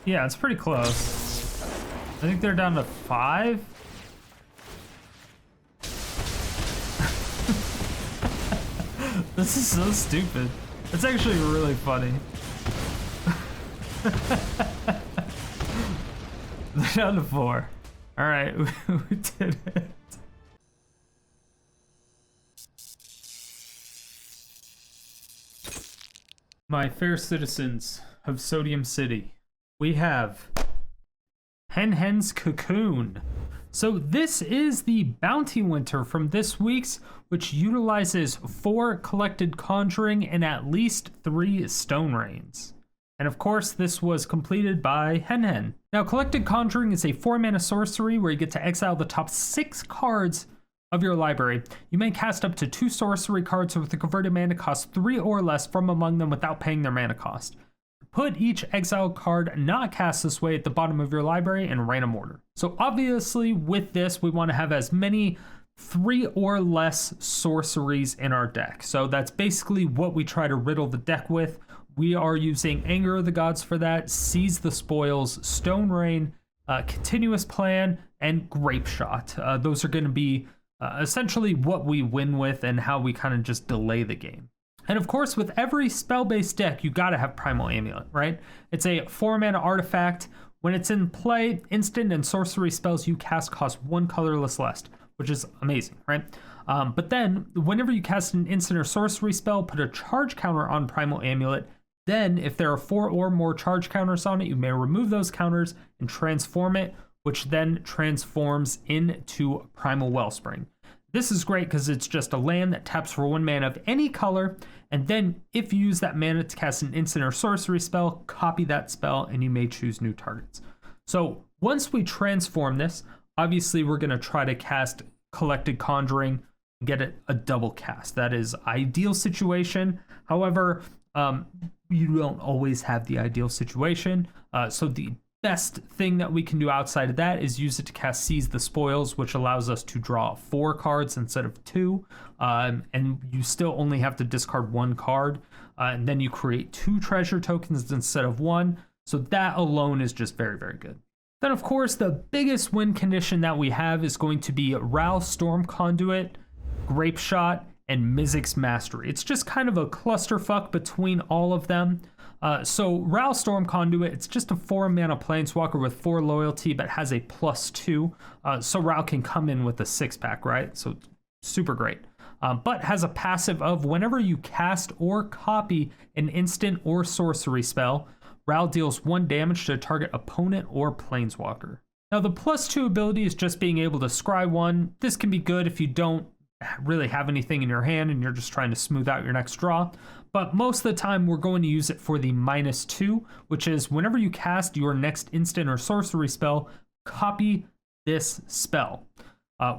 Yeah, it's pretty close. I think they're down to 5. This is so stupid. It's actually really funny. They're down to 4. All right, we did it. My fair citizens of Sodium City, we have HenHen's Cocoon. So this is the bounty winter from this week's, which utilizes 4 Collected Conjuring and at least 3 Stone Rains. And of course, this was completed by HenHen. Now, Collected Conjuring is a 4-mana sorcery where you get to exile the top 6 cards of your library. You may cast up to 2 sorcery cards with a converted mana cost 3 or less from among them without paying their mana cost. Put each exiled card not cast this way at the bottom of your library in random order. So obviously with this, we want to have as many 3 or less sorceries in our deck. So that's basically what we try to riddle the deck with. We are using Anger of the Gods for that, Seize the Spoils, Stone Rain, Continuous Plan, and Grapeshot. Those are going to be essentially what we win with and how we kind of just delay the game. And of course, with every spell-based deck, you gotta have Primal Amulet, right? It's a 4-mana artifact. When it's in play, instant and sorcery spells you cast cost 1 colorless less, which is amazing, right? But then, whenever you cast an instant or sorcery spell, put a charge counter on Primal Amulet. Then, if there are 4 or more charge counters on it, you may remove those counters and transform it, which then transforms into Primal Wellspring. This is great because it's just a land that taps for 1 mana of any color, and then if you use that mana to cast an instant or sorcery spell, copy that spell and you may choose new targets. So once we transform this, obviously we're going to try to cast Collected Conjuring, get it a double cast. That is ideal situation. However, you don't always have the ideal situation. So the best thing that we can do outside of that is use it to cast Seize the Spoils, which allows us to draw 4 cards instead of 2. And you still only have to discard 1 card. And then you create 2 treasure tokens instead of 1. So that alone is just very, very good. Then, of course, the biggest win condition that we have is going to be Ral Storm Conduit, Grapeshot, and Mizzix Mastery. It's just kind of a clusterfuck between all of them. So Ral Storm Conduit, it's just a 4-mana planeswalker with 4 loyalty, but has a +2. So Ral can come in with a 6-pack, right? So super great. But has a passive of whenever you cast or copy an instant or sorcery spell, Ral deals 1 damage to a target opponent or planeswalker. Now the +2 ability is just being able to scry 1. This can be good if you don't really have anything in your hand and you're just trying to smooth out your next draw. But most of the time we're going to use it for the -2, which is whenever you cast your next instant or sorcery spell, copy this spell,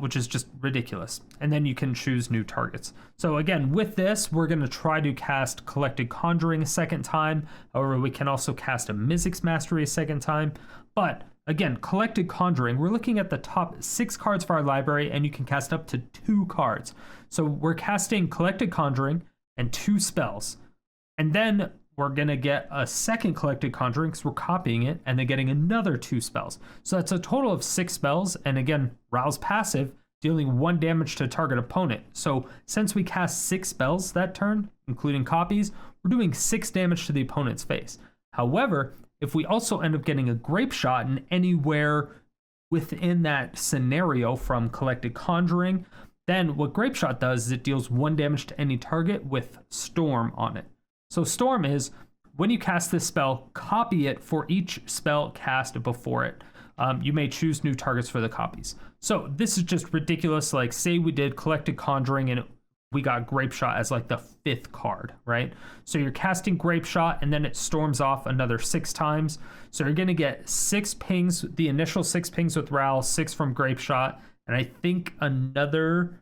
which is just ridiculous. And then you can choose new targets. So again, with this, we're going to try to cast Collected Conjuring a second time. However, we can also cast a Mizzix Mastery a second time. But again, Collected Conjuring, we're looking at the top 6 cards for our library, and you can cast up to 2 cards. So we're casting Collected Conjuring and 2 spells. And then we're going to get a second Collected Conjuring because we're copying it, and then getting another 2 spells. So that's a total of 6 spells. And again, Ral's passive, dealing 1 damage to a target opponent. So since we cast 6 spells that turn, including copies, we're doing 6 damage to the opponent's face. However, if we also end up getting a Grapeshot in anywhere within that scenario from Collected Conjuring, then what Grapeshot does is it deals 1 damage to any target with Storm on it. So Storm is, when you cast this spell, copy it for each spell cast before it. You may choose new targets for the copies. So this is just ridiculous. Like, say we did Collected Conjuring and we got Grapeshot as like the 5th card, right? So you're casting Grapeshot and then it storms off another 6 times. So you're gonna get 6 pings, the initial 6 pings with Ral, 6 from Grapeshot, and I think another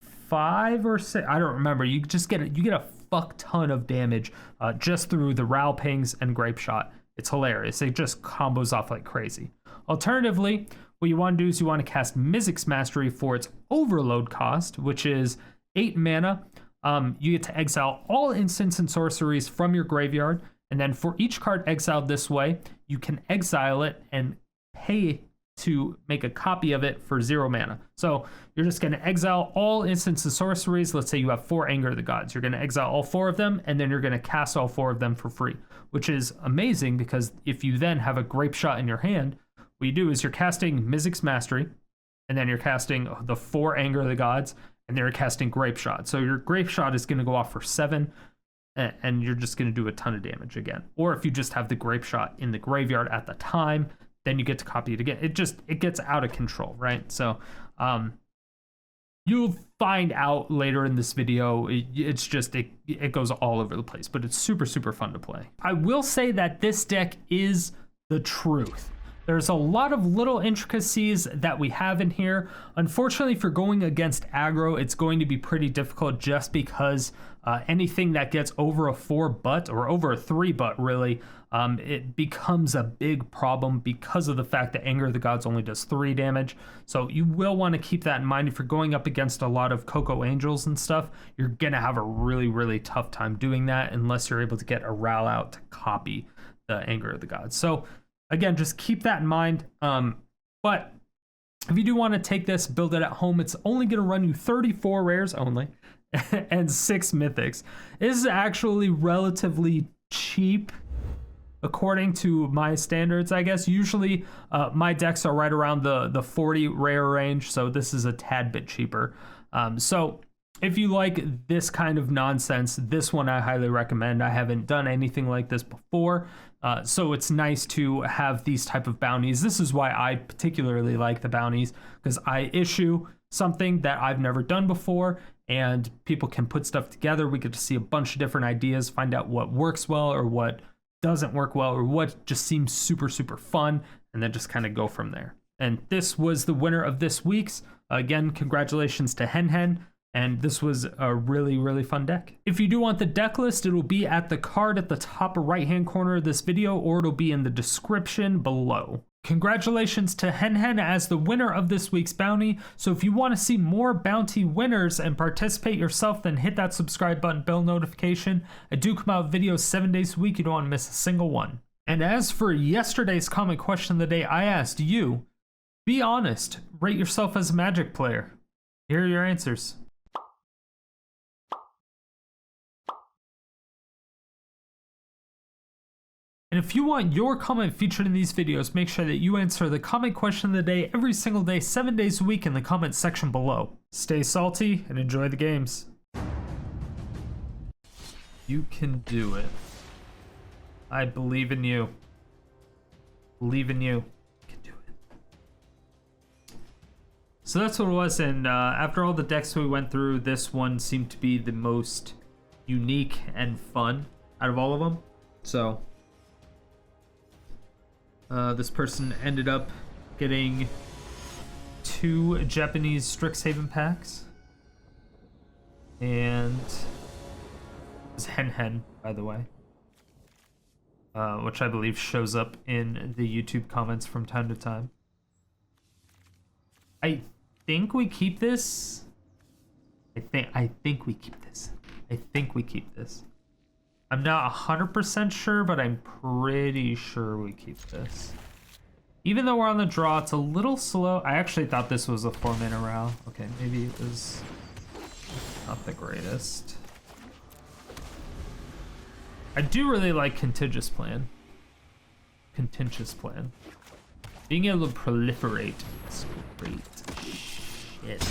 5 or 6, I don't remember. You get a fuck ton of damage just through the Ral pings and Grapeshot. It's hilarious. It just combos off like crazy. Alternatively, what you want to do is you want to cast Mizzix Mastery for its overload cost, which is 8 mana. you get to exile all instants and sorceries from your graveyard. And then for each card exiled this way, you can exile it and pay to make a copy of it for 0 mana. So you're just going to exile all instants and sorceries. Let's say you have 4 Anger of the Gods. You're going to exile all 4 of them, and then you're going to cast all 4 of them for free, which is amazing because if you then have a Grapeshot in your hand, what you do is you're casting Mizzix Mastery, and then you're casting the 4 Anger of the Gods, and then you're casting Grapeshot. So your Grapeshot is going to go off for 7, and you're just going to do a ton of damage again. Or if you just have the Grapeshot in the graveyard at the time, then you get to copy it again. It gets out of control, right? So you'll find out later in this video, it goes all over the place, but it's super, super fun to play. I will say that this deck is the truth. There's a lot of little intricacies that we have in here. Unfortunately, if you're going against aggro, it's going to be pretty difficult just because anything that gets over a 4 butt or over a 3 butt really, it becomes a big problem because of the fact that Anger of the Gods only does 3 damage. So you will want to keep that in mind. If you're going up against a lot of Coco Angels and stuff, you're going to have a really, really tough time doing that unless you're able to get a Ral out to copy the Anger of the Gods. So again, just keep that in mind. But if you do want to take this, build it at home, it's only going to run you 34 rares only and 6 mythics. This is actually relatively cheap according to my standards, I guess. Usually my decks are right around the 40 rare range, so this is a tad bit cheaper. So if you like this kind of nonsense, this one I highly recommend. I haven't done anything like this before, so it's nice to have these type of bounties. This is why I particularly like the bounties, because I issue something that I've never done before, and people can put stuff together. We get to see a bunch of different ideas, find out what works well or what doesn't work well or what just seems super, super fun, and then just kind of go from there. And this was the winner of this week's. Again, congratulations to HenHen. And this was a really, really fun deck. If you do want the deck list, it'll be at the card at the top right-hand corner of this video, or it'll be in the description below. Congratulations to HenHen as the winner of this week's bounty. So if you want to see more bounty winners and participate yourself, then hit that subscribe button, bell notification. I do come out with videos 7 days a week. You don't want to miss a single one. And as for yesterday's comment question of the day, I asked you, be honest, rate yourself as a Magic player. Here are your answers. And if you want your comment featured in these videos, make sure that you answer the comment question of the day every single day, 7 days a week in the comment section below. Stay salty and enjoy the games. You can do it. I believe in you. Believe in you. You can do it. So that's what it was, and after all the decks we went through, this one seemed to be the most unique and fun out of all of them. So this person ended up getting 2 Japanese Strixhaven packs. And it's HenHen, by the way. Which I believe shows up in the YouTube comments from time to time. I think we keep this. I think we keep this. I think we keep this. I'm not 100% sure, but I'm pretty sure we keep this. Even though we're on the draw, it's a little slow. I actually thought this was a 4-mana Ral. Okay, maybe it was not the greatest. I do really like Contentious Plan. Contentious Plan. Being able to proliferate is great shit.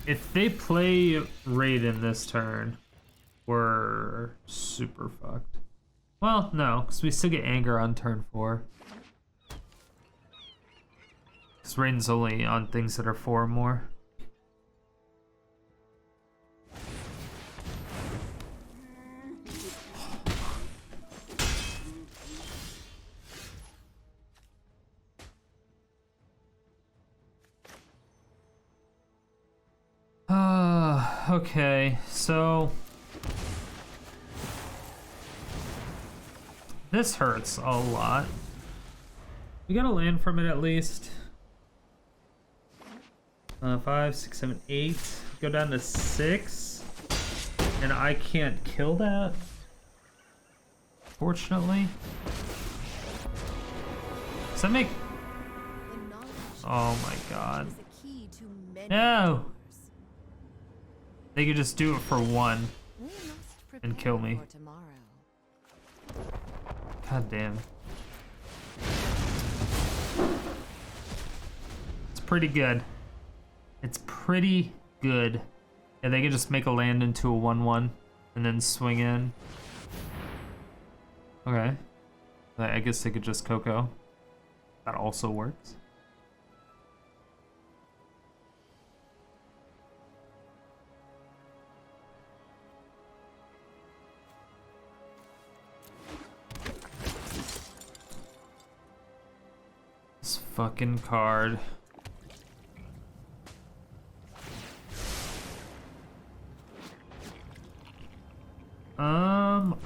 If they play Raiden this turn, we're super fucked. Well, no, because we still get Anger on turn 4. Because Raiden's only on things that are 4 or more. Okay, so this hurts a lot. We gotta land from it at least. 5, 6, 7, 8. Go down to 6. And I can't kill that. Fortunately. Does that make... Oh my god. No! They could just do it for 1 and kill me. God damn. It's pretty good. It's pretty good. Yeah, they could just make a land into a 1/1 and then swing in. Okay. I guess they could just Coco. That also works. This fucking card.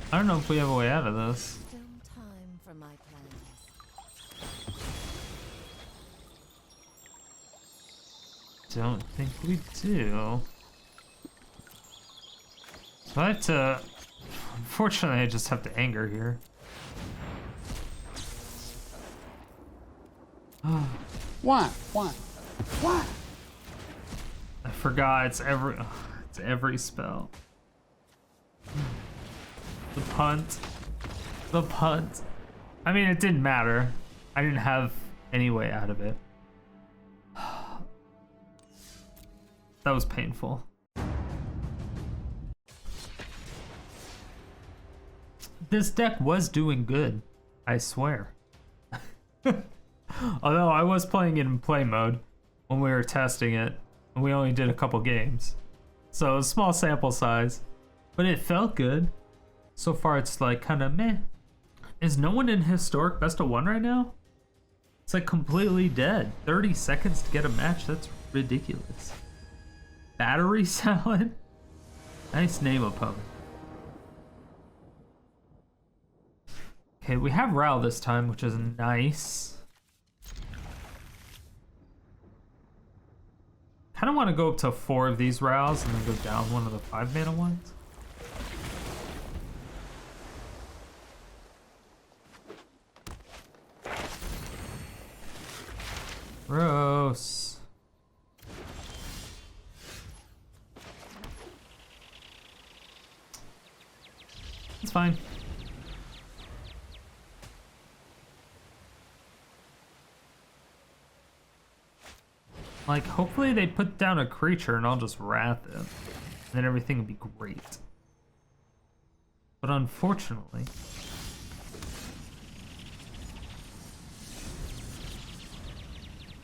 I don't know if we have a way out of this. Still time for my plans. Don't think we do. So I have to... Unfortunately, I just have to anger here. Why? I forgot it's every spell. The punt. The punt. I mean, it didn't matter. I didn't have any way out of it. That was painful. This deck was doing good, I swear. Although I was playing it in play mode when we were testing it, and we only did a couple games. So it was a small sample size, but it felt good. So far it's like kind of meh. Is no one in Historic Best of 1 right now? It's like completely dead. 30 seconds to get a match, that's ridiculous. Battery Salad? Nice name, opponent. Okay, we have Ral this time, which is nice. Kind of want to go up to 4 of these Rals and then go down one of the 5-mana ones. Gross. It's fine. Like, hopefully they put down a creature and I'll just wrath it. And then everything will be great. But unfortunately...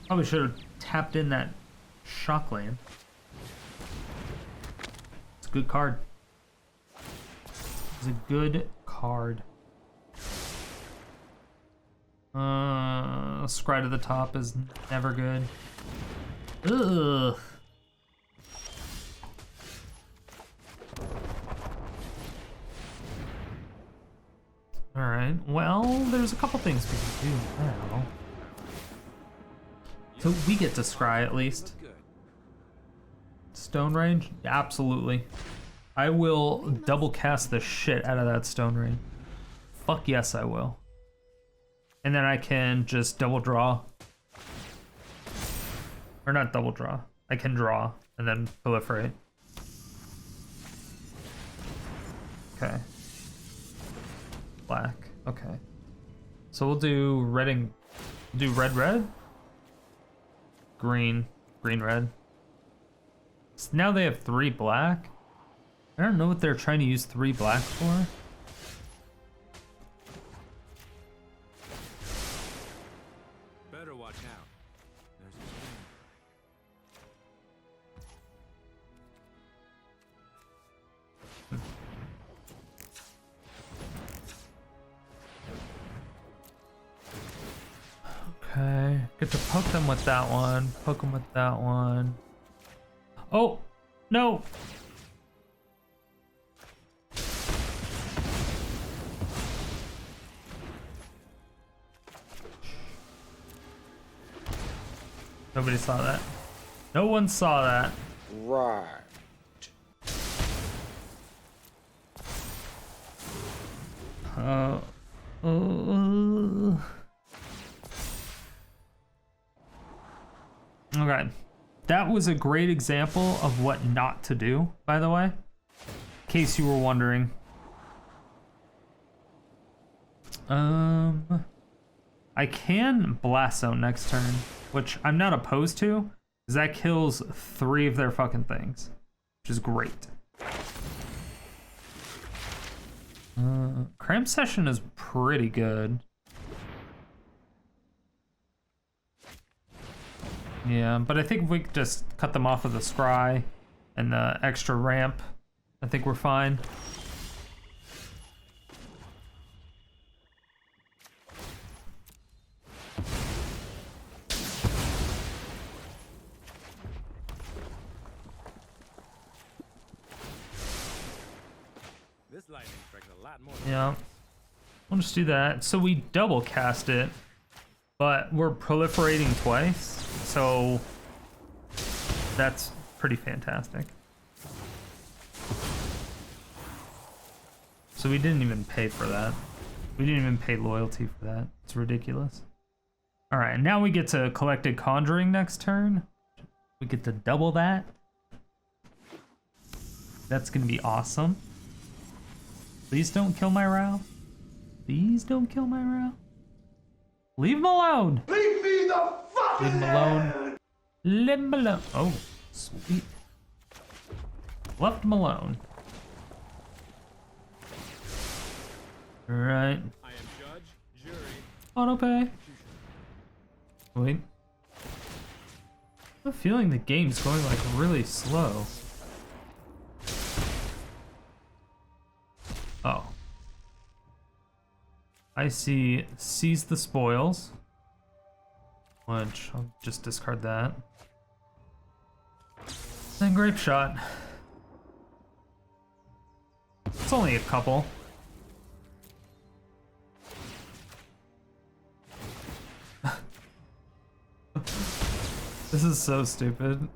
Probably should have tapped in that shock land. It's a good card. It's a good card. Scry to the top is never good. Ugh. Alright, well, there's a couple things we can do now. So we get to scry at least. Stone range? Absolutely. I will double cast the shit out of that stone range. Fuck yes, I will. And then I can just double draw. Or not double draw. I can draw and then proliferate. Okay. Black. Okay. So we'll do red and do red. Green, red. So now they have 3 black. I don't know what they're trying to use 3 black for. Better watch out. Okay, get to poke them with that one. Poke them with that one. Oh, no. Nobody saw that. No one saw that. Right. Okay. That was a great example of what not to do, by the way. In case you were wondering. I can Blast Zone next turn, which I'm not opposed to, because that kills 3 of their fucking things, which is great. Cram Session is pretty good. Yeah, but I think if we could just cut them off with the scry and the extra ramp, I think we're fine. This lightning strikes a lot more. Yeah, we'll just do that. So we double cast it, but we're proliferating twice, so that's pretty fantastic. So we didn't even pay for that. We didn't even pay loyalty for that. It's ridiculous. All right, now we get to Collected Conjuring next turn. We get to double that. That's gonna be awesome. Please don't kill my Ral. Please don't kill my Ral. Leave him alone. Leave me the fucking Leave him alone. Leave him alone. Oh, sweet. Left him alone. All right. I am judge, jury, Auto pay. executioner. Wait. I have a feeling the game's going like really slow. Oh. I see seize the spoils. Which I'll just discard that. Then Grapeshot. It's only a couple. This is so stupid.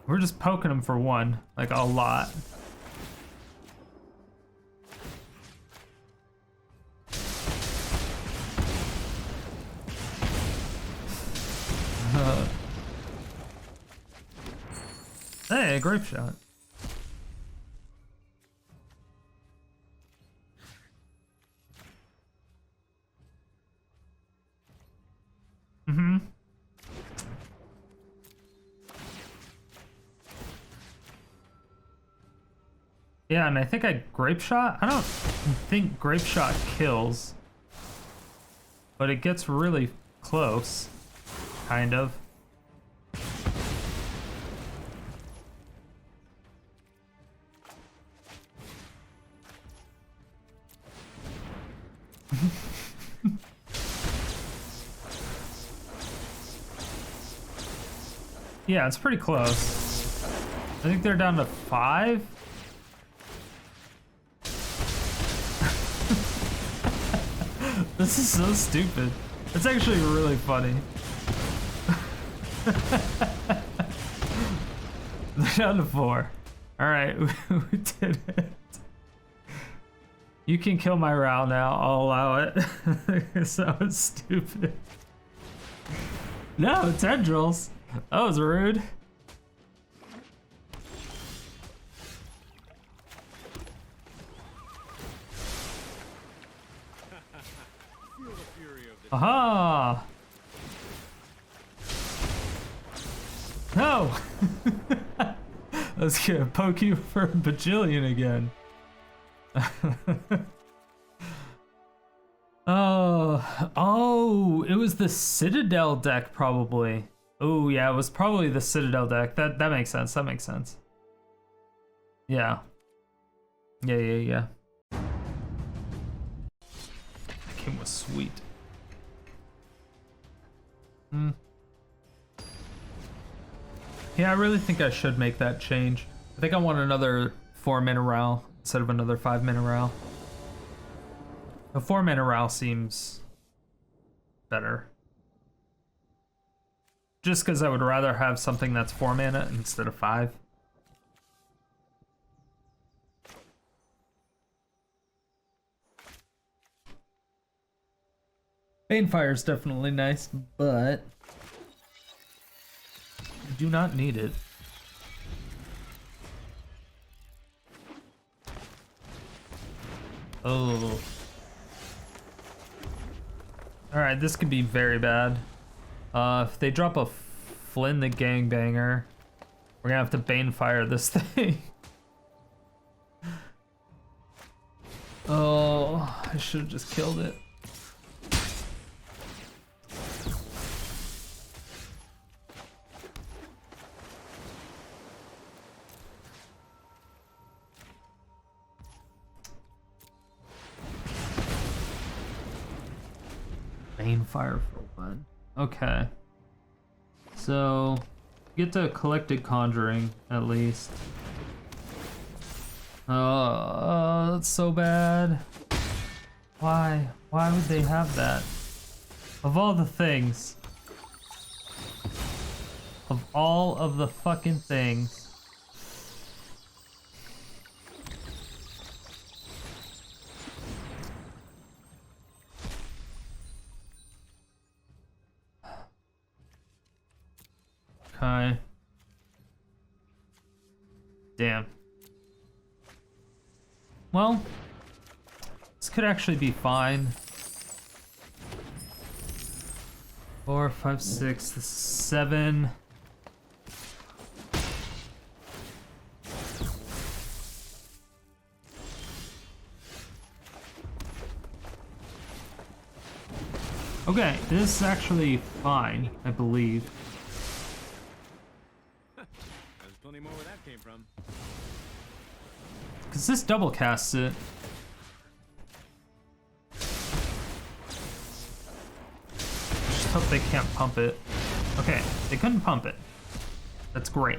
We're just poking him for 1, like a lot. Hey, Grapeshot. Mm-hmm. Yeah, and I think I Grapeshot? I don't think Grapeshot kills. But it gets really close. Kind of. Yeah, it's pretty close. I think they're down to 5. This is so stupid. It's actually really funny. They're down to 4. Alright, we did it. You can kill my Ral now, I'll allow it. That was stupid. No, tendrils. That was rude. Feel the fury of the Aha! No! I was gonna poke you for a bajillion again. Oh, it was the Citadel deck probably. Oh yeah, it was probably the Citadel deck. That makes sense. That makes sense. Yeah. Yeah. That game was sweet. Yeah, I really think I should make that change. I think I want another 4-mana Ral instead of another 5-mana Ral. The 4-mana Ral seems better. Just because I would rather have something that's 4 mana instead of 5. Banefire is definitely nice, but I do not need it. Oh. Alright, this could be very bad. If they drop a Flynn the Gangbanger, we're gonna have to Banefire this thing. Oh, I should have just killed it. Banefire for 1. Okay. So, get to Collected Conjuring, at least. Oh, that's so bad. Why? Why would they have that? Of all the things. Of all of the fucking things. Okay. Damn. Well, this could actually be fine. 4, 5, 6, 7. Okay, this is actually fine, I believe. There's plenty more where that came from. Because this double casts it. Just hope they can't pump it. Okay, they couldn't pump it. That's great.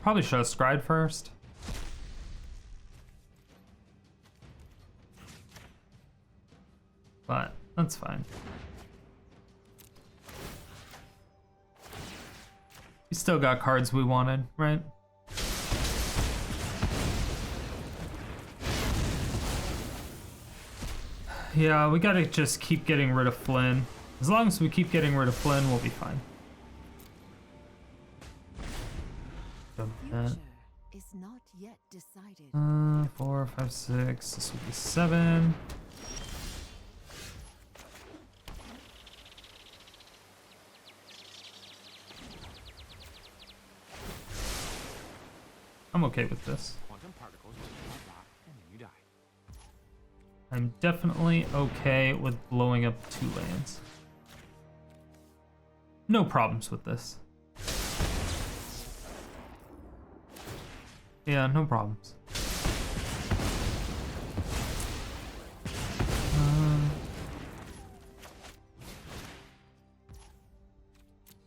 Probably should have scryed first. But that's fine. We still got cards we wanted, right? Yeah, we gotta just keep getting rid of Flynn. As long as we keep getting rid of Flynn, we'll be fine. Future is not yet decided. 4, 5, 6. This would be 7. I'm okay with this. Quantum particles, and then you die. I'm definitely okay with blowing up 2 lands. No problems with this. Yeah, no problems.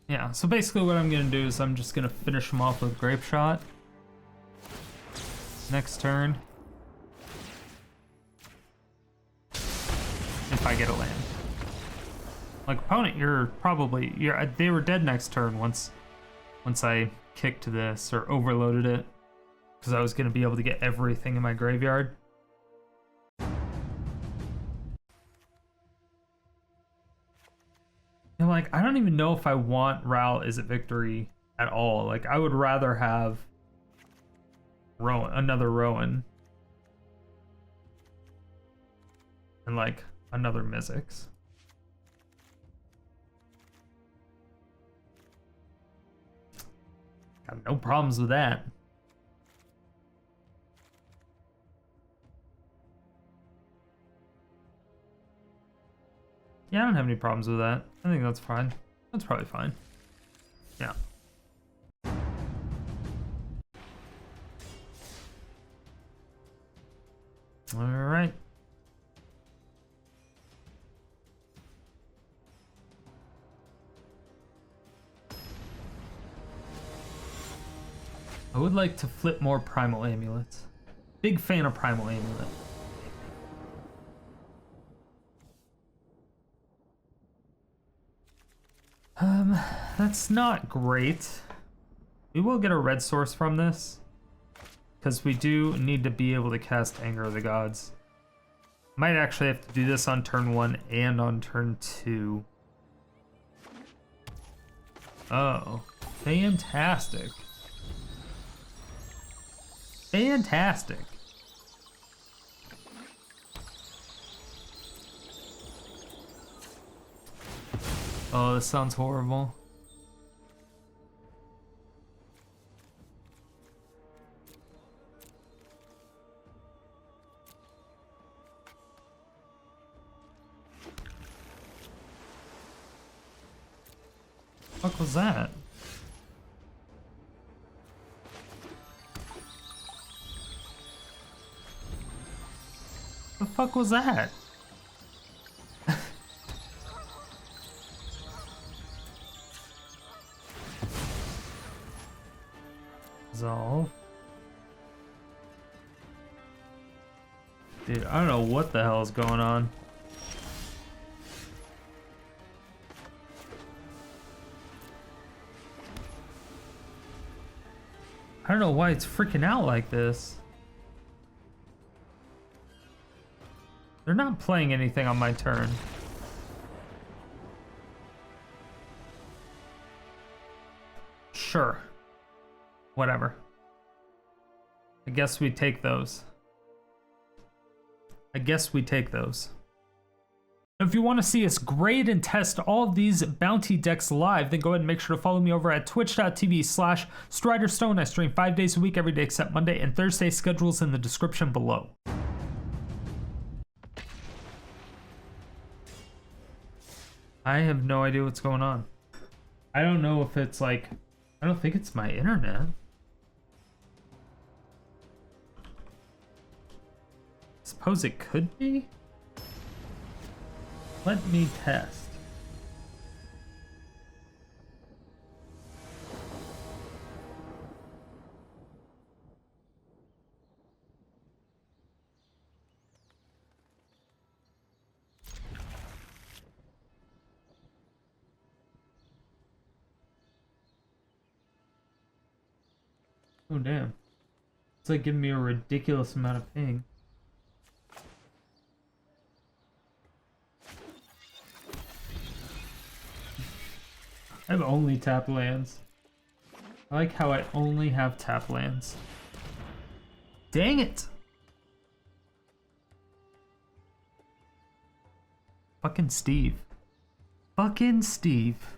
Yeah, so basically what I'm gonna do is I'm just gonna finish him off with Grapeshot. Next turn. If I get a land. Like, opponent, they were dead next turn once I kicked this or overloaded it. Because I was going to be able to get everything in my graveyard. And like, I don't even know if I want Ral Is It Victory at all. Like, I would rather have Rowan, another Rowan. And like, another Mizzix. Got no problems with that. Yeah, I don't have any problems with that. I think that's fine. That's probably fine. Yeah. All right. I would like to flip more Primal Amulets. Big fan of Primal Amulet. That's not great. We will get a red source from this, because we do need to be able to cast Anger of the Gods. Might actually have to do this on turn 1 and on turn 2. Oh, fantastic. Fantastic. Oh, this sounds horrible. What was that? The fuck was that? Resolve. Dude, I don't know what the hell is going on. I don't know why it's freaking out like this. They're not playing anything on my turn. Sure. Whatever. I guess we take those. If you want to see us grade and test all of these bounty decks live, then go ahead and make sure to follow me over at twitch.tv/StriderStone. I stream 5 days a week, every day except Monday and Thursday. Schedules in the description below. I have no idea what's going on. I don't know if it's like, I don't think it's my internet. Suppose it could be? Let me test. Oh damn. It's like giving me a ridiculous amount of ping. I have only tap lands. I like how I only have tap lands. Dang it! Fucking Steve. Fucking Steve.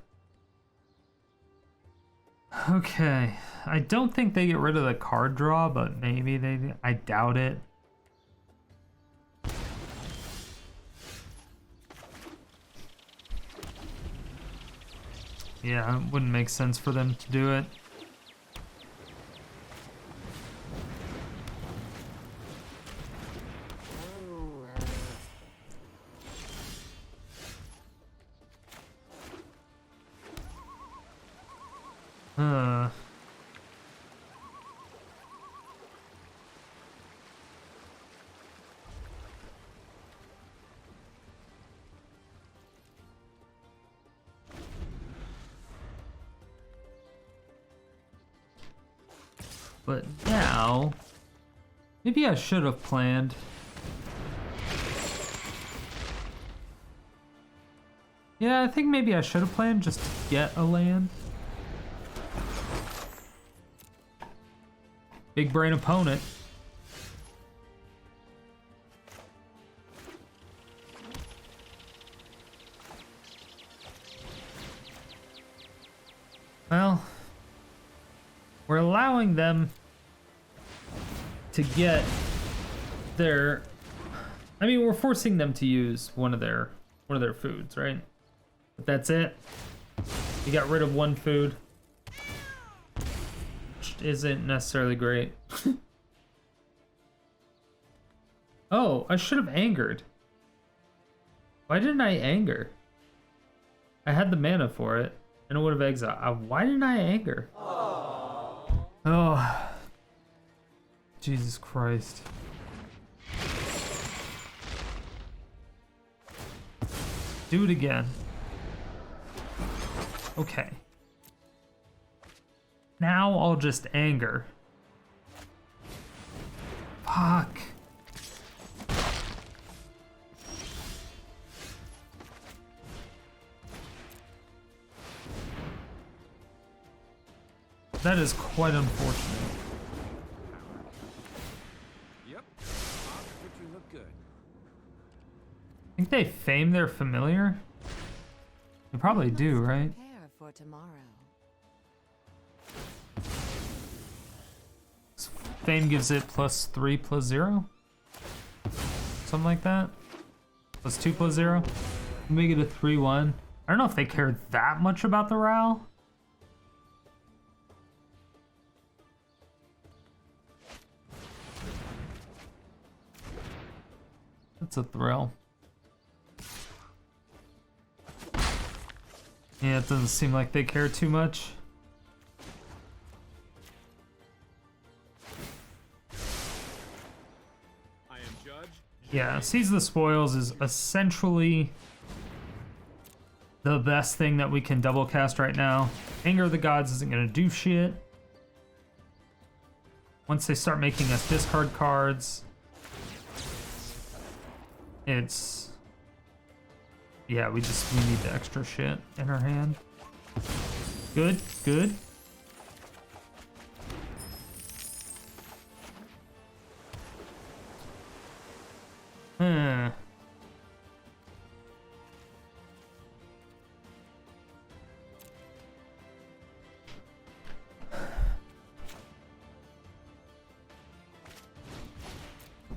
Okay. I don't think they get rid of the card draw, but maybe they... I doubt it. Yeah, it wouldn't make sense for them to do it. But now, maybe I should have planned. Yeah, I think maybe I should have planned just to get a land. Big brain opponent. Well, we're allowing them to get their... I mean, we're forcing them to use one of their foods, right? But that's it. You got rid of one food, which isn't necessarily great. Oh, I should have angered. Why didn't I anger? I had the mana for it, and it would have exiled. Why didn't I anger? Oh, Jesus Christ. Do it again. Okay. Now I'll just anger. Fuck. That is quite unfortunate. Yep. I'll put you look good. I think they fame their familiar. They probably do, right? Prepare for tomorrow. Fame gives it +3 +0? Something like that? +2 +0? Make it a 3-1. I don't know if they care that much about the Ral. That's a thrill. Yeah, it doesn't seem like they care too much. I am judge. Yeah, Seize the Spoils is essentially the best thing that we can double cast right now. Anger of the Gods isn't gonna do shit. Once they start making us discard cards, it's... yeah, we need the extra shit in our hand. Good, good.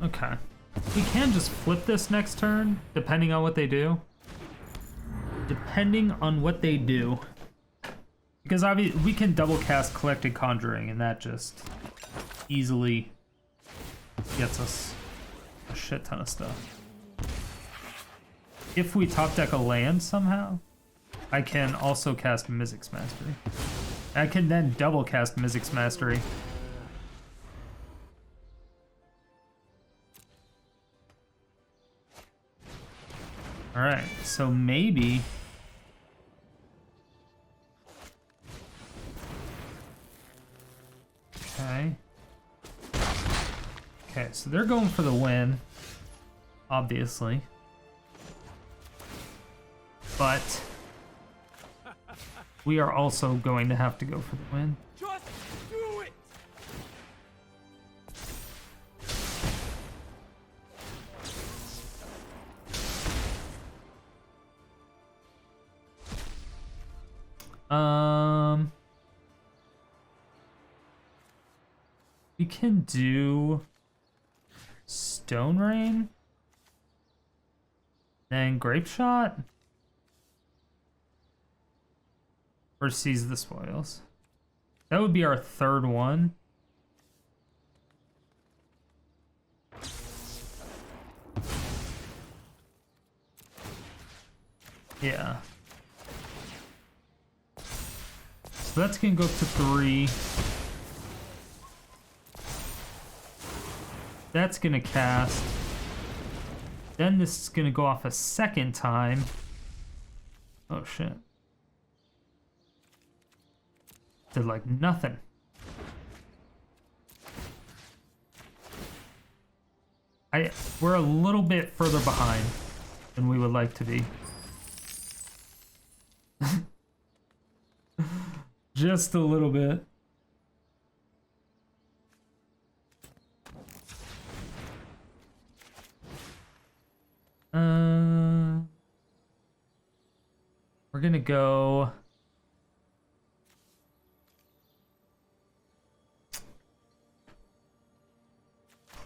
Okay. We can just flip this next turn, depending on what they do. Depending on what they do. Because obviously we can double cast Collected Conjuring, and that just easily gets us a shit ton of stuff. If we top deck a land somehow, I can also cast Mizzix Mastery. I can then double cast Mizzix Mastery. Alright, so maybe... okay. Okay, so they're going for the win, obviously. But we are also going to have to go for the win. Just do it. We can do Stone Rain, then Grapeshot, or Seize the Spoils. That would be our third one. Yeah. So that's gonna go up to 3. That's gonna cast. Then this is gonna go off a second time. Oh shit. Did like nothing. We're a little bit further behind than we would like to be. Just a little bit. We're gonna go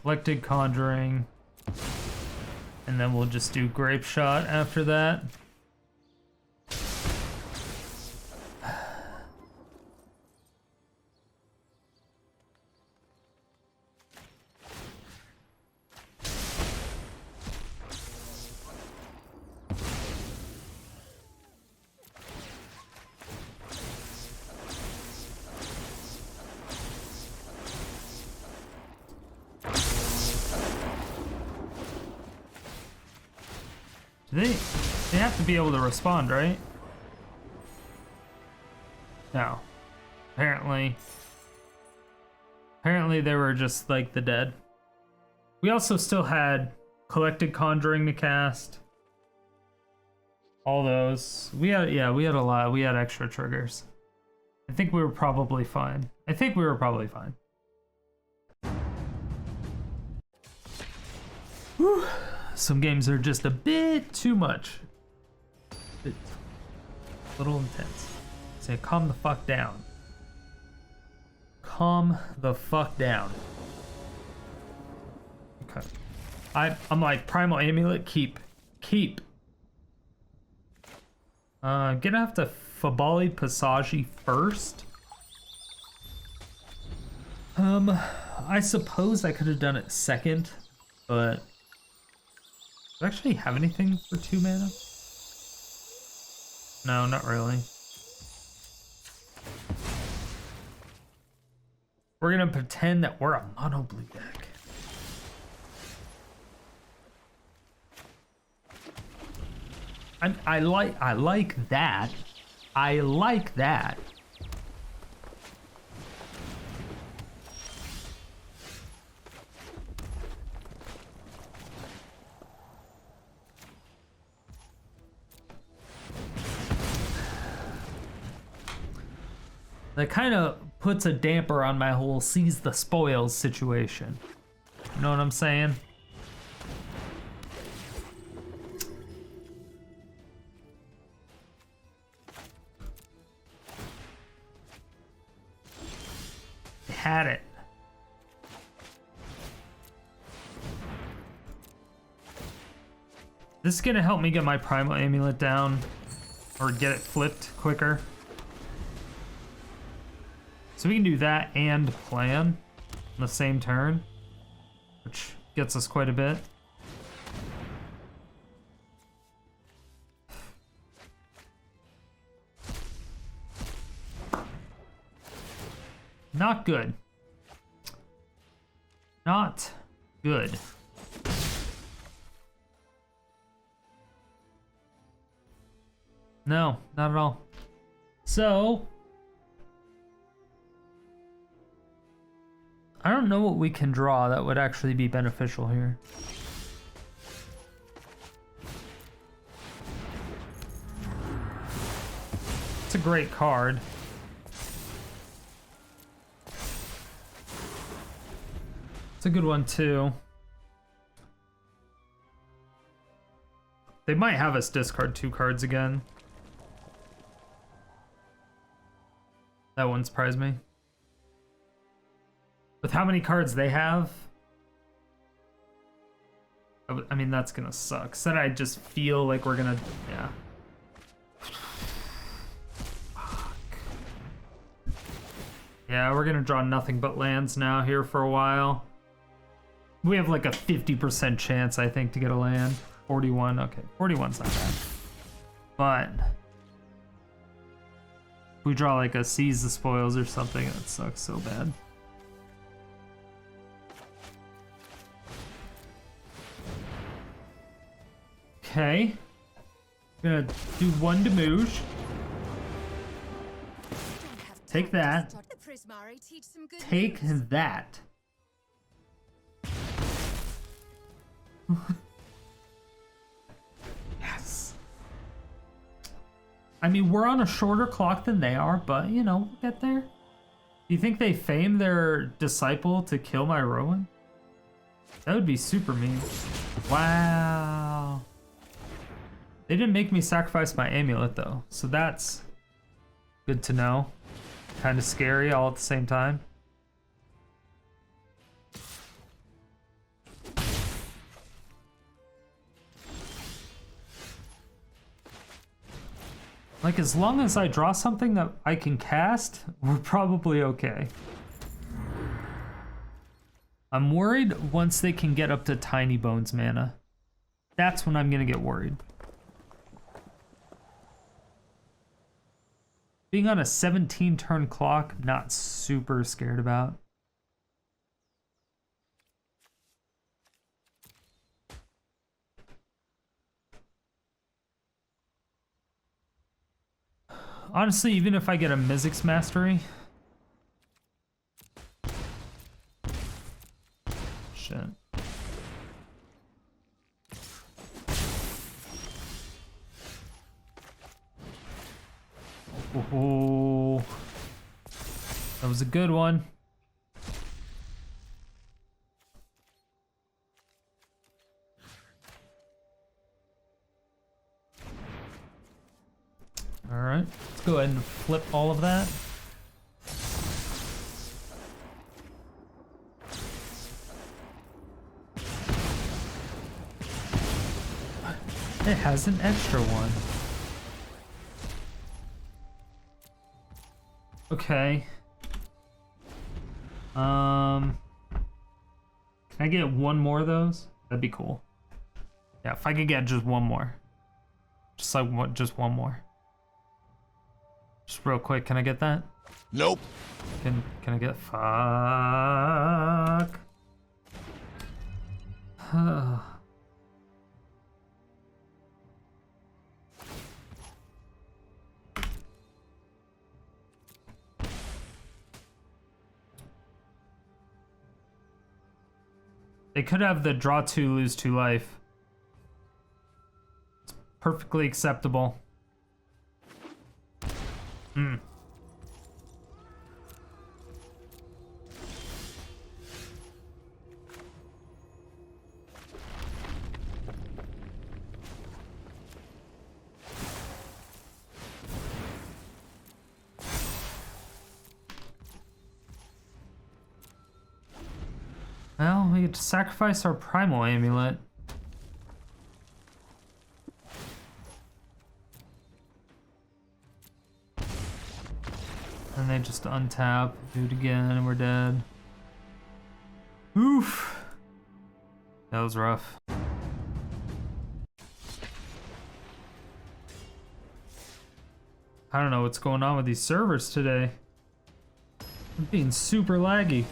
Collected Conjuring, and then we'll just do Grapeshot after that. They have to be able to respond, right? No. Apparently they were just like the dead. We also still had Collected Conjuring to cast. All those. We had a lot. We had extra triggers. I think we were probably fine. Whew. Some games are just a bit too much. A little intense. Say, calm the fuck down. Calm the fuck down. Okay. I'm like, Primal Amulet, keep. I'm gonna have to Fabled Passage first. I suppose I could have done it second, but do I actually have anything for 2 mana? No, not really. We're gonna pretend that we're a mono blue deck. I like that. I like that. That kind of puts a damper on my whole seize the spoils situation. You know what I'm saying? Had it. This is gonna help me get my Primal Amulet down or get it flipped quicker. So we can do that and plan on the same turn, which gets us quite a bit. Not good. Not good. No, not at all. So, I don't know what we can draw that would actually be beneficial here. It's a great card. It's a good one too. They might have us discard 2 cards again. That wouldn't surprise me. With how many cards they have, I mean, that's gonna suck. So I just feel like we're gonna, yeah. Fuck. Yeah, we're gonna draw nothing but lands now here for a while. We have like a 50% chance, I think, to get a land. 41, okay, 41's not bad. But if we draw like a Seize the Spoils or something, that sucks so bad. Okay, gonna do 1 Damage. Take that. Take that. Yes. I mean, we're on a shorter clock than they are, but you know, we'll get there. Do you think they fame their disciple to kill my Rowan? That would be super mean. Wow. They didn't make me sacrifice my amulet though, so that's good to know. Kind of scary all at the same time. Like, as long as I draw something that I can cast, we're probably okay. I'm worried once they can get up to Tiny Bones mana. That's when I'm gonna get worried. Being on a 17 turn clock, not super scared about. Honestly, even if I get a Mizzix Mastery. Shit. Oh, that was a good one. All right, let's go ahead and flip all of that. It has an extra one. Okay. Can I get one more of those? That'd be cool. Yeah, if I could get just one more. Just like what? Just one more. Just real quick, can I get that? Nope. Can I get fuck? They could have the draw 2, lose 2 life. It's perfectly acceptable. Hmm. Well, we get to sacrifice our Primal Amulet. And they just untap, do it again, and we're dead. Oof. That was rough. I don't know what's going on with these servers today. They're being super laggy.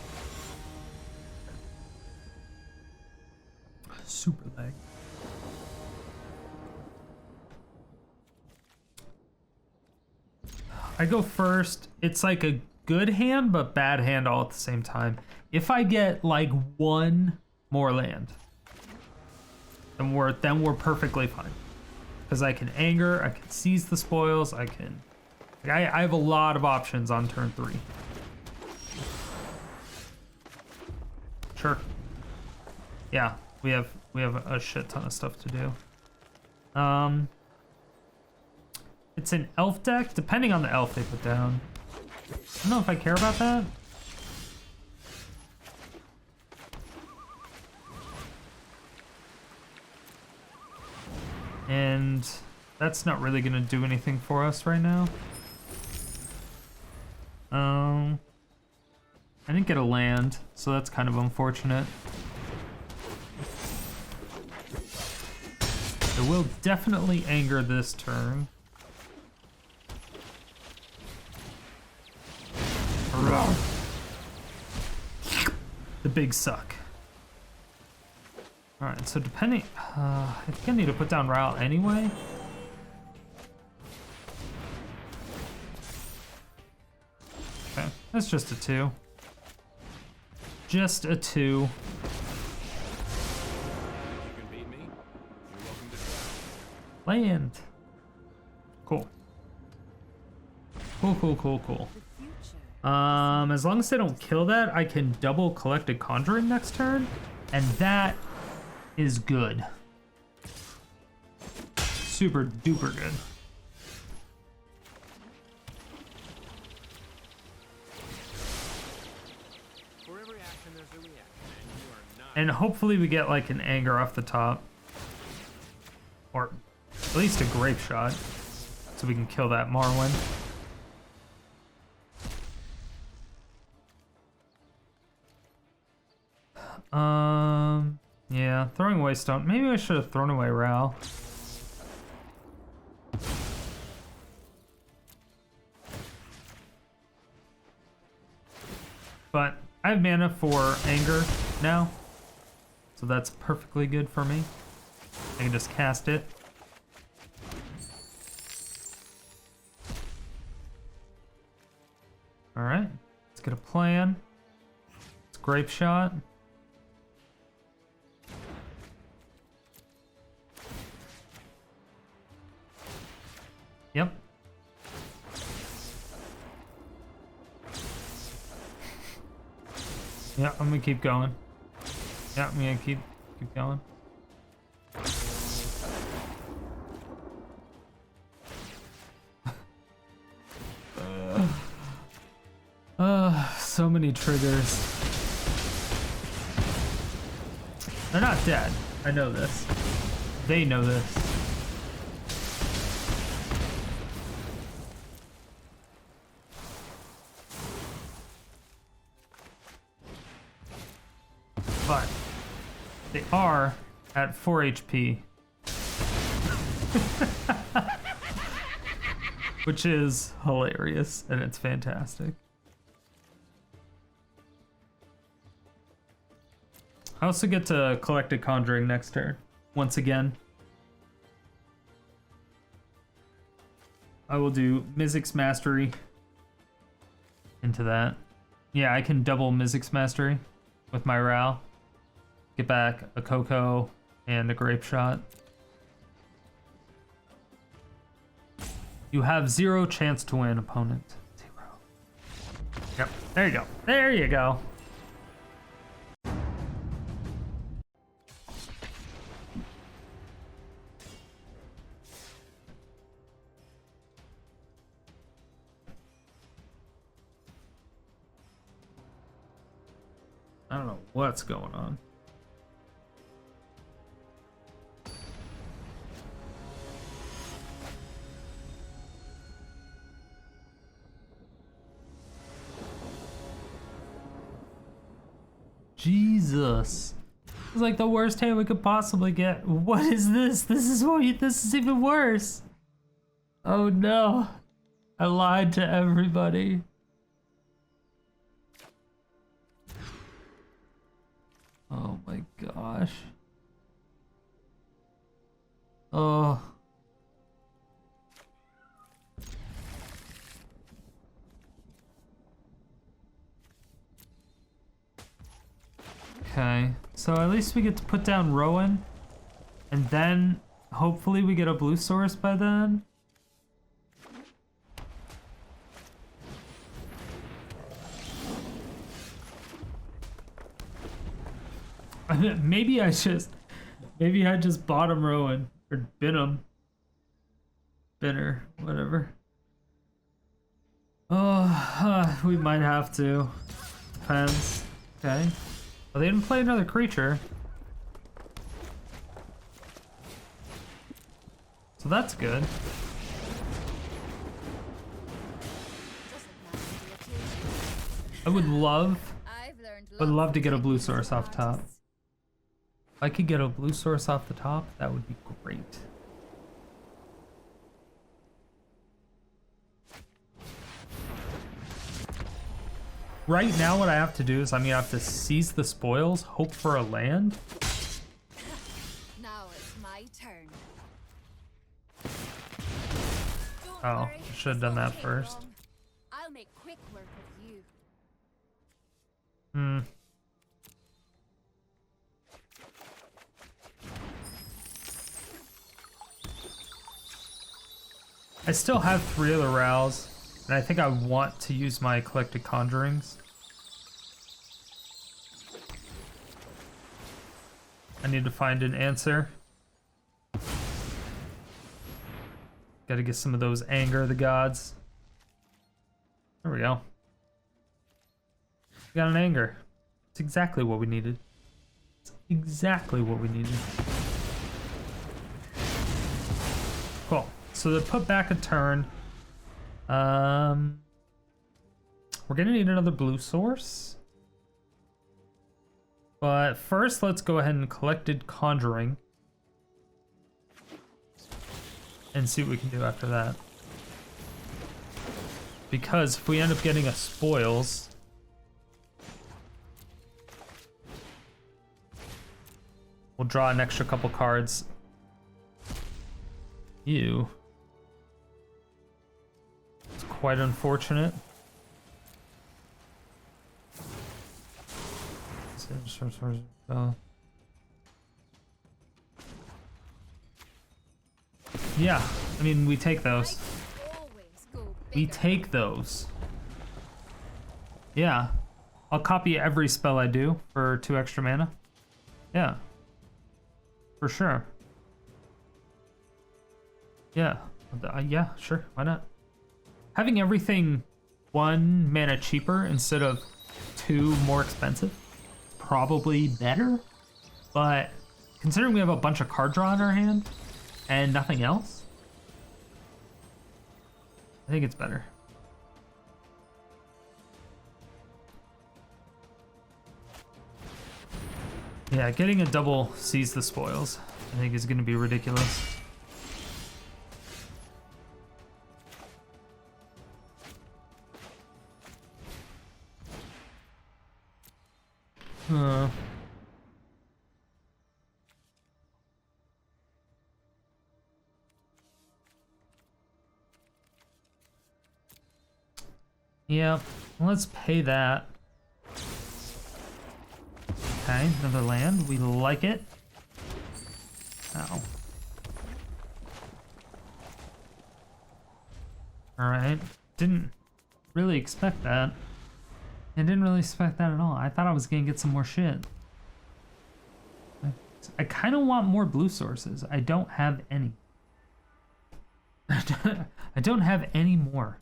Super lag. I go first. It's like a good hand, but bad hand all at the same time. If I get like one more land, then we're perfectly fine. Because I can anger, I can seize the spoils, I have a lot of options on turn 3. Sure. Yeah, we have a shit ton of stuff to do. It's an elf deck, depending on the elf they put down. I don't know if I care about that. And that's not really gonna do anything for us right now. I didn't get a land, so that's kind of unfortunate. I will definitely anger this turn. The big suck. Alright, so depending... I think I need to put down Ral anyway. Okay, that's just a 2. Just a 2. You can beat me. You're welcome to try. Land. Cool. Cool. As long as they don't kill that, I can double Collected Conjuring next turn, and that is good. Super duper good. For every action, there's a reaction, and you are not. And hopefully we get like an anger off the top. Or at least a Grapeshot, so we can kill that Marwyn. Yeah, throwing away stone. Maybe I should have thrown away Ral. But I have mana for anger now, so that's perfectly good for me. I can just cast it. get a plan. It's Grapeshot. Yep. Yeah, I'm gonna keep going. Yeah, I'm gonna keep going. So many triggers. They're not dead. I know this. They know this. But they are at 4 HP. Which is hilarious, and it's fantastic. I also get to Collected Conjuring next turn, once again. I will do Mizzix Mastery into that. Yeah, I can double Mizzix Mastery with my Ral. Get back a Coco and a Grapeshot. You have 0 chance to win, opponent. 0. Yep, there you go. There you go. I don't know what's going on. Jesus. It's like the worst hand we could possibly get. What is this? This is even worse. Oh no. I lied to everybody. Oh my gosh. Oh. Okay, so at least we get to put down Rowan, and then hopefully we get a blue source by then. Maybe I just bottom Rowan or bin him. Binner, whatever. Oh, we might have to. Depends. Okay. Well, they didn't play another creature. So that's good. I would love to get a blue source off top. If I could get a blue source off the top, that would be great. Right now what I have to do is I'm gonna have to seize the spoils, hope for a land. Now it's my turn. Oh, I should have done that first. I'll make quick work of you. I still have 3 of the Rals, and I think I want to use my Collected Conjurings. I need to find an answer. Gotta get some of those Anger of the Gods. There we go. We got an Anger. It's exactly what we needed. It's exactly what we needed. Cool. So to put back a turn, we're gonna need another blue source. But first, let's go ahead and Collected Conjuring and see what we can do after that. Because if we end up getting a spoils, we'll draw an extra couple cards. Ew. It's quite unfortunate. Yeah, I mean, we take those. Always go We bigger. take those. Yeah. I'll copy every spell I do for 2 extra mana. Yeah. For sure. Yeah. Yeah, sure. Why not? Having everything 1 mana cheaper instead of 2 more expensive, probably better. But considering we have a bunch of card draw in our hand and nothing else, I think it's better. Yeah, getting a double Seize the Spoils, I think, is going to be ridiculous. Yeah, let's pay that. Okay, another land. We like it. Ow. Alright. Didn't really expect that. I didn't really expect that at all. I thought I was gonna get some more shit. I kind of want more blue sources. I don't have any. I don't have any more.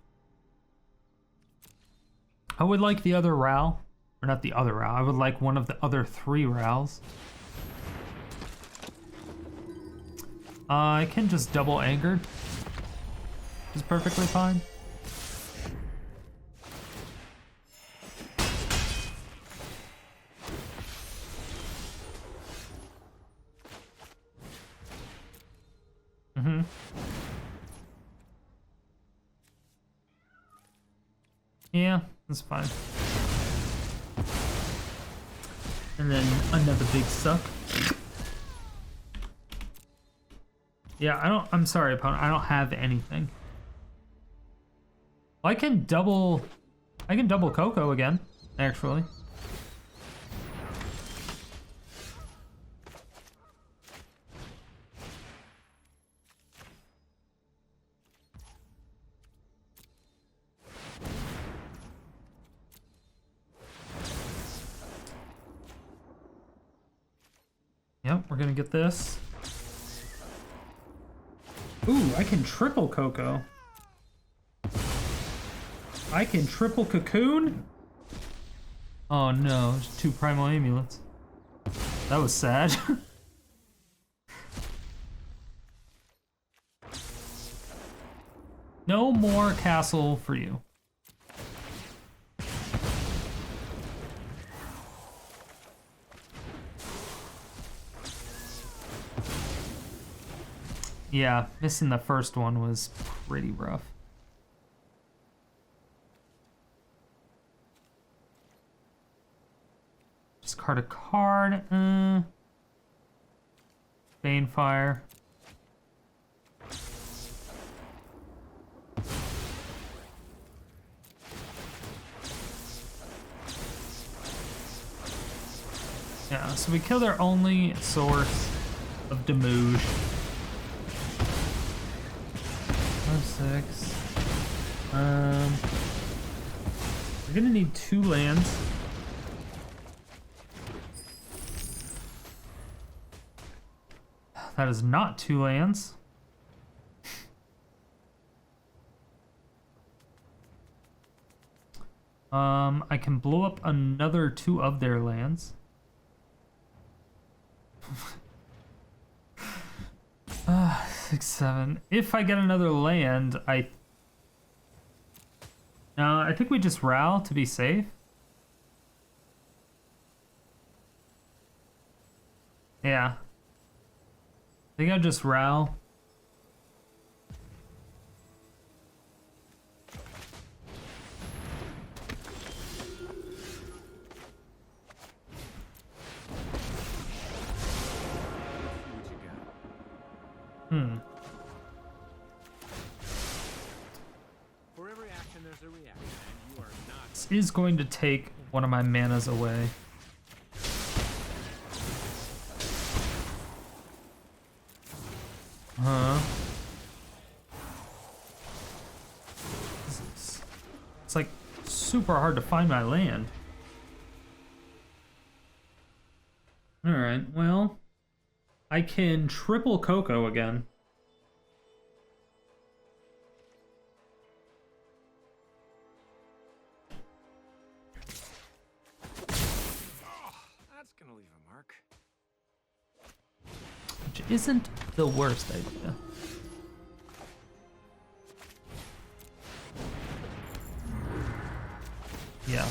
I would like the other Ral. Or not the other Ral. I would like one of the other 3 Rals. I can just double Angered. It's perfectly fine. Yeah, that's fine. And then another big suck. Yeah, I'm sorry, opponent. I don't have anything. Well, I can double Coco again, actually. Yep, we're gonna get this. Ooh, I can triple Coco. I can triple Cocoon? Oh no, there's 2 Primal Amulets. That was sad. No more castle for you. Yeah, missing the first one was pretty rough. Discard a card. Banefire. Yeah, so we kill their only source of Demuge. 6. We're gonna need 2 lands. That is not 2 lands. I can blow up another 2 of their lands. 6, 7. If I get another land, I think we just Ral to be safe. Yeah. I think I'll just Ral. For every action, there's a reaction, and you are not. This is going to take one of my manas away. It's like super hard to find my land. Alright, well, I can triple Coco again. That's gonna leave a mark. Which isn't the worst idea. Yeah,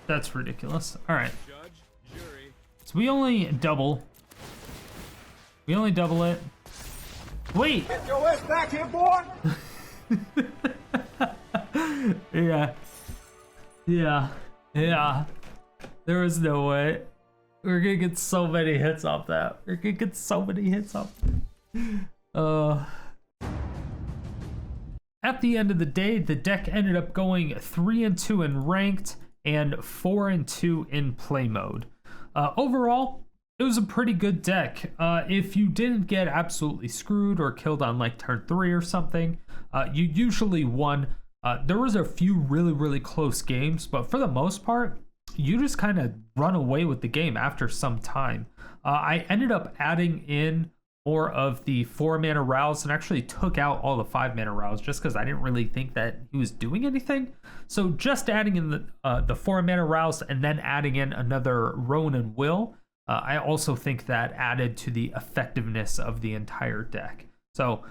that's ridiculous. Alright. Judge, jury. So we only double. We only double it. Wait! Get your ass back here, boy! Yeah. Yeah. Yeah. There is no way. We're gonna get so many hits off that. We're gonna get so many hits off. At the end of the day, the deck ended up going 3-2 in ranked and 4-2 in play mode. Overall, it was a pretty good deck. If you didn't get absolutely screwed or killed on like turn 3 or something, you usually won. There was a few really close games, but for the most part, you just kind of run away with the game after some time. I ended up adding in more of the 4-mana Rals and actually took out all the 5-mana Rals just because I didn't really think that he was doing anything. So just adding in the 4-mana Rals and then adding in another Rowan and Will, I also think that added to the effectiveness of the entire deck. So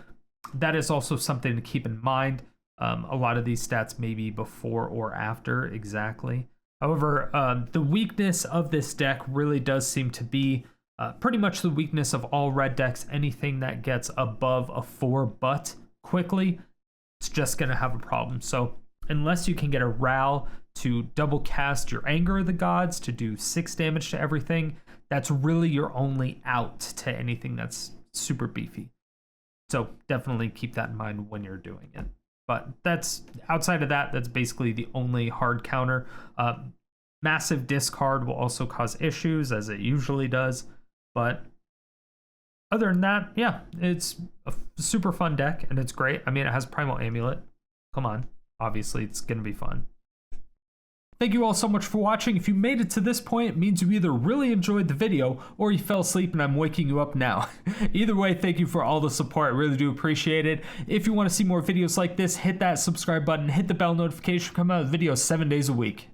that is also something to keep in mind. A lot of these stats may be before or after exactly. However, the weakness of this deck really does seem to be pretty much the weakness of all red decks. Anything that gets above a 4 but quickly, it's just going to have a problem. So unless you can get a Ral to double cast your Anger of the Gods to do 6 damage to everything, that's really your only out to anything that's super beefy. So definitely keep that in mind when you're doing it. But that's outside of that, that's basically the only hard counter. Massive discard will also cause issues, as it usually does. But other than that, yeah, it's a super fun deck and it's great. I mean, it has Primal Amulet. Come on. Obviously, it's going to be fun. Thank you all so much for watching. If you made it to this point, it means you either really enjoyed the video or you fell asleep and I'm waking you up now. Either way, thank you for all the support. I really do appreciate it. If you want to see more videos like this, hit that subscribe button, hit the bell notification, come out with videos 7 days a week.